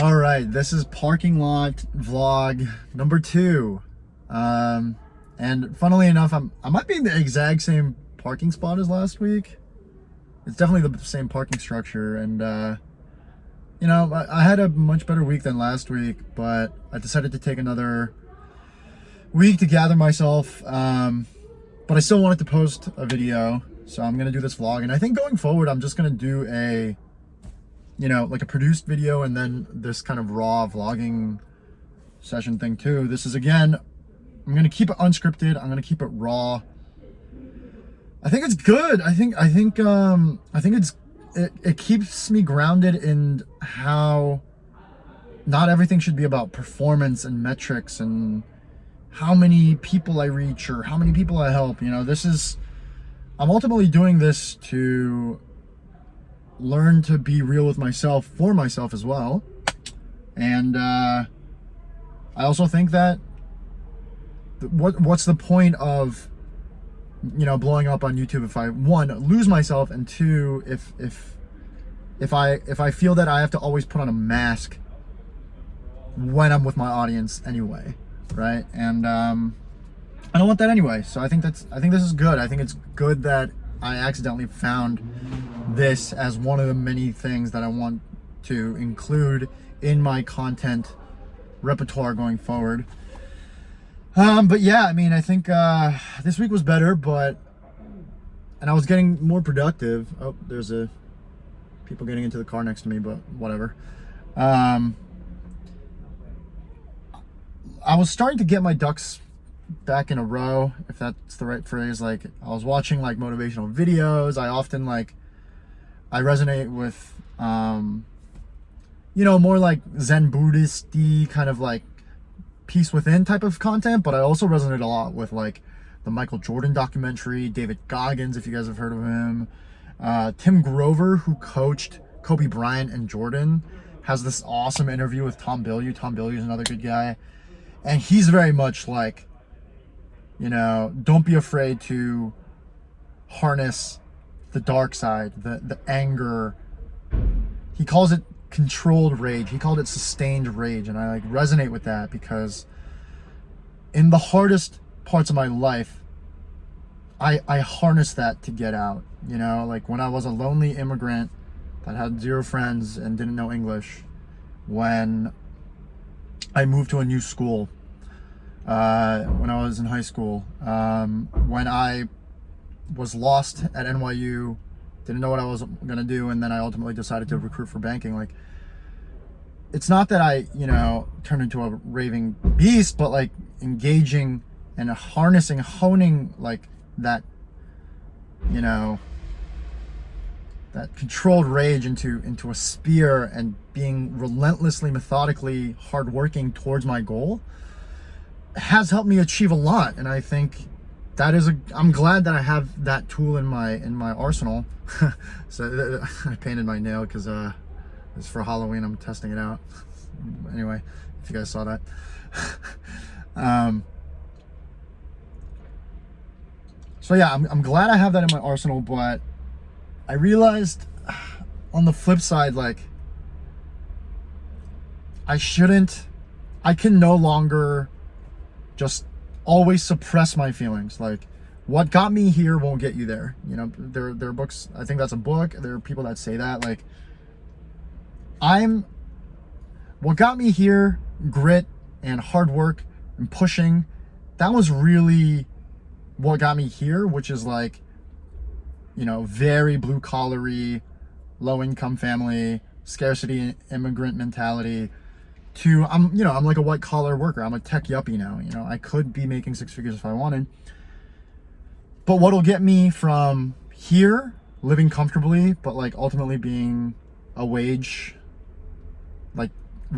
All right, this is parking lot vlog number 2. And funnily enough, I might be in the exact same parking spot as last week. It's definitely the same parking structure, and you know, I had a much better week than last week, but I decided to take another week to gather myself. But I still wanted to post a video, so I'm gonna do this vlog, and I think going forward, I'm just gonna do a, you know, like a produced video and then this kind of raw vlogging session thing too. This is, again, I'm gonna keep it unscripted. I'm gonna keep it raw. I think it's good. I think it keeps me grounded in how not everything should be about performance and metrics and how many people I reach or how many people I help. You know, I'm ultimately doing this to learn to be real with myself, for myself as well. And I also think that what's the point of, you know, blowing up on YouTube if I, one, lose myself, and two, if I feel that I have to always put on a mask when I'm with my audience anyway, right? And I don't want that anyway. So I think this is good. I think it's good that I accidentally found this as one of the many things that I want to include in my content repertoire going forward. But yeah, I mean, I think this week was better, and I was getting more productive. Oh, there's people getting into the car next to me, but whatever. I was starting to get my ducks back in a row, if that's the right phrase. Like, I was watching like motivational videos. I often I resonate with you know, more like Zen Buddhist-y kind of like peace within type of content, but I also resonate a lot with like the Michael Jordan documentary, David Goggins, if you guys have heard of him. Tim Grover, who coached Kobe Bryant and Jordan, has this awesome interview with Tom Bilyeu. Tom Bilyeu is another good guy, and he's very much like, you know, don't be afraid to harness the dark side, the anger. He calls it controlled rage. He called it sustained rage, and I like resonate with that, because in the hardest parts of my life, I harnessed that to get out. You know, like when I was a lonely immigrant that had 0 friends and didn't know English, when I moved to a new school, when I was in high school, when I was lost at NYU, didn't know what I was gonna do, and then I ultimately decided to recruit for banking. Like, it's not that I, you know, turned into a raving beast, but like engaging and harnessing, honing like that, you know, that controlled rage into a spear, and being relentlessly, methodically hardworking towards my goal has helped me achieve a lot. And I think that is I'm glad that I have that tool in my arsenal. So I painted my nail because it's for Halloween. I'm testing it out. Anyway, if you guys saw that. So yeah, I'm glad I have that in my arsenal, but I realized on the flip side, like, I can no longer just always suppress my feelings. Like, what got me here won't get you there. You know, there are books, I think that's a book. There are people that say that. Like, what got me here, grit and hard work and pushing, that was really what got me here, which is like, you know, very blue collary, low income family, scarcity immigrant mentality, to I'm like a white collar worker. I'm a tech yuppie now. You know, I could be making 6 figures if I wanted. But what'll get me from here, living comfortably, but like ultimately being a wage, like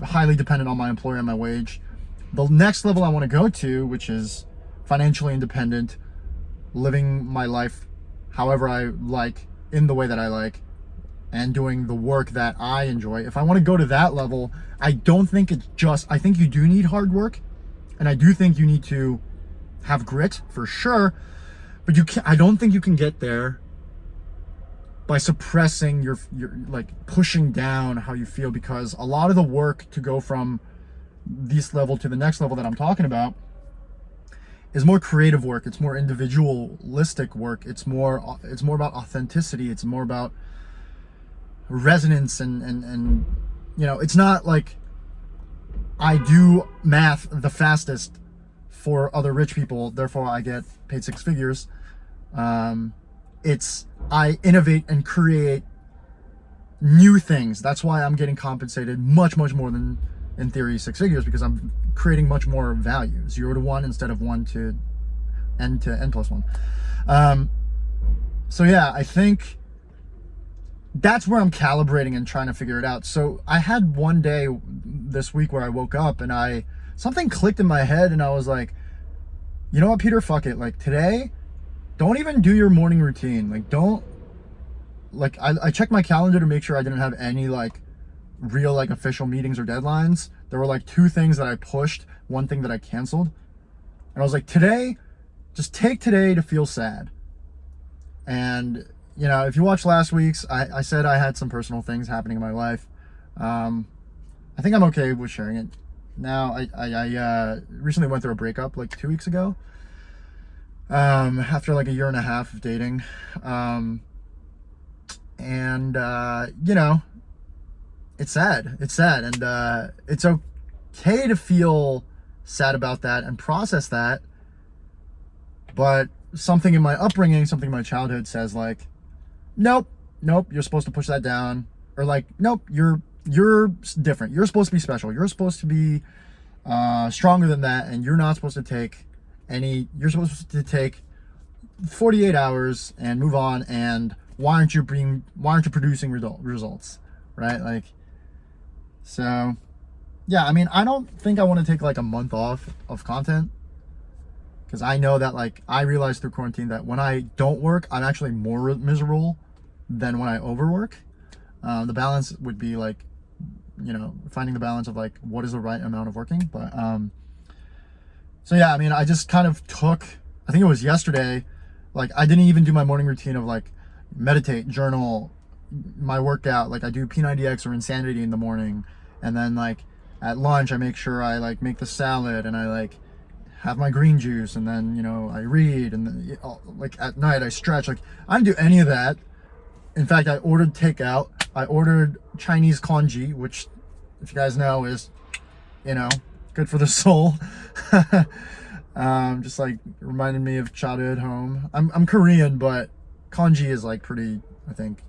highly dependent on my employer and my wage, the next level I want to go to, which is financially independent, living my life however I like, in the way that I like, and doing the work that I enjoy. If I want to go to that level, I don't think I think you do need hard work, and I do think you need to have grit for sure, but I don't think you can get there by suppressing your like pushing down how you feel, because a lot of the work to go from this level to the next level that I'm talking about is more creative work. It's more individualistic work. It's more about authenticity. It's more about resonance and you know, it's not like I do math the fastest for other rich people, therefore I get paid six figures. It's I innovate and create new things. That's why I'm getting compensated much more than, in theory, six figures, because I'm creating much more value. 0 to 1 instead of 1 to n plus 1. So yeah, I think that's where I'm calibrating and trying to figure it out. So I had one day this week where I woke up and something clicked in my head, and I was like, you know what, Peter, fuck it. Like today, don't even do your morning routine. Like don't, like I checked my calendar to make sure I didn't have any like real like official meetings or deadlines. There were like 2 things that I pushed, 1 thing that I canceled. And I was like, today, just take today to feel sad. And you know, if you watched last week's, I said I had some personal things happening in my life. I think I'm okay with sharing it now. I recently went through a breakup like 2 weeks ago, after like a year and a half of dating. And you know, it's sad. And it's okay to feel sad about that and process that. But something in my upbringing, something in my childhood says like, nope, you're supposed to push that down. Or like, nope, you're different. You're supposed to be special. You're supposed to be stronger than that, and you're not supposed to take you're supposed to take 48 hours and move on, and why aren't you producing results, right? Like, so yeah, I mean, I don't think I want to take like a month off of content, because I know that like I realized through quarantine that when I don't work, I'm actually more miserable than when I overwork. The balance would be like, you know, finding the balance of like what is the right amount of working. But so yeah, I mean, I just kind of took, I think it was yesterday, like I didn't even do my morning routine of like meditate, journal, my workout. Like I do P90X or Insanity in the morning, and then like at lunch I make sure I like make the salad and I like have my green juice, and then, you know, I read, and then like at night I stretch. Like I didn't do any of that. In fact, I ordered takeout. I ordered Chinese congee, which, if you guys know, is, you know, good for the soul. Just like reminded me of childhood home. I'm Korean, but congee is like pretty, I think,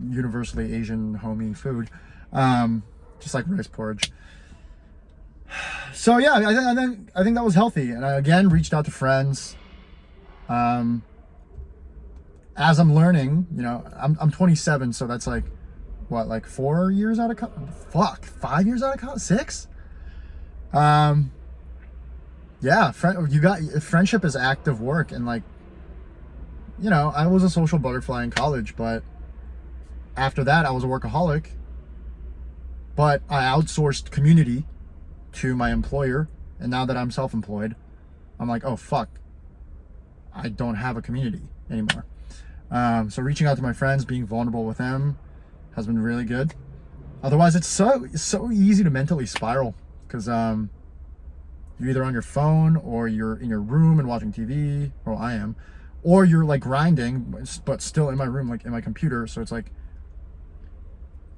universally Asian homey food. Just like rice porridge. So yeah, I think that was healthy, and I again reached out to friends. As I'm learning, you know, I'm 27, so that's like what, like 4 years out of 5 years out of college, 6. Yeah, friendship is active work, and like, you know, I was a social butterfly in college, but after that I was a workaholic. But I outsourced community to my employer, and now that I'm self-employed, I'm like, oh fuck, I don't have a community anymore. So reaching out to my friends, being vulnerable with them has been really good. Otherwise, it's so easy to mentally spiral, because you're either on your phone or you're in your room and watching TV, or I am, or you're like grinding but still in my room, like in my computer. So it's like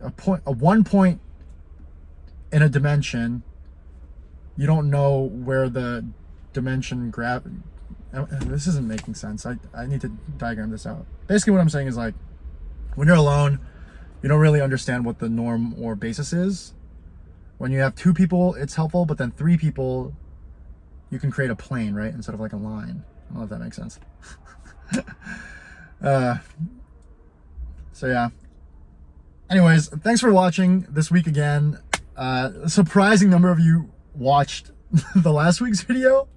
a 1 point in a dimension, you don't know where the dimension this isn't making sense. I need to diagram this out. Basically what I'm saying is like, when you're alone, you don't really understand what the norm or basis is. When you have 2 people, it's helpful, but then 3 people, you can create a plane, right? Instead of like a line. I don't know if that makes sense. So yeah. Anyways, thanks for watching this week again. A surprising number of you watched the last week's video.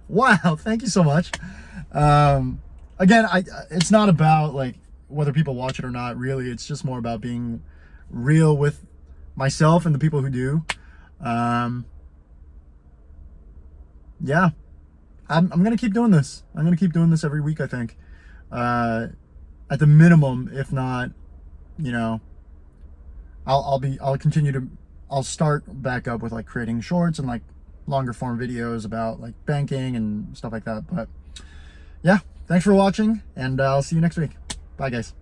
Wow, thank you so much. Again, it's not about like whether people watch it or not, really. It's just more about being real with myself and the people who do. Yeah, I'm gonna keep doing this. I'm gonna keep doing this every week, I think. I at the minimum, if not, you know, I'll start back up with like creating shorts and like longer form videos about like banking and stuff like that. But yeah, thanks for watching, and I'll see you next week. Bye, guys.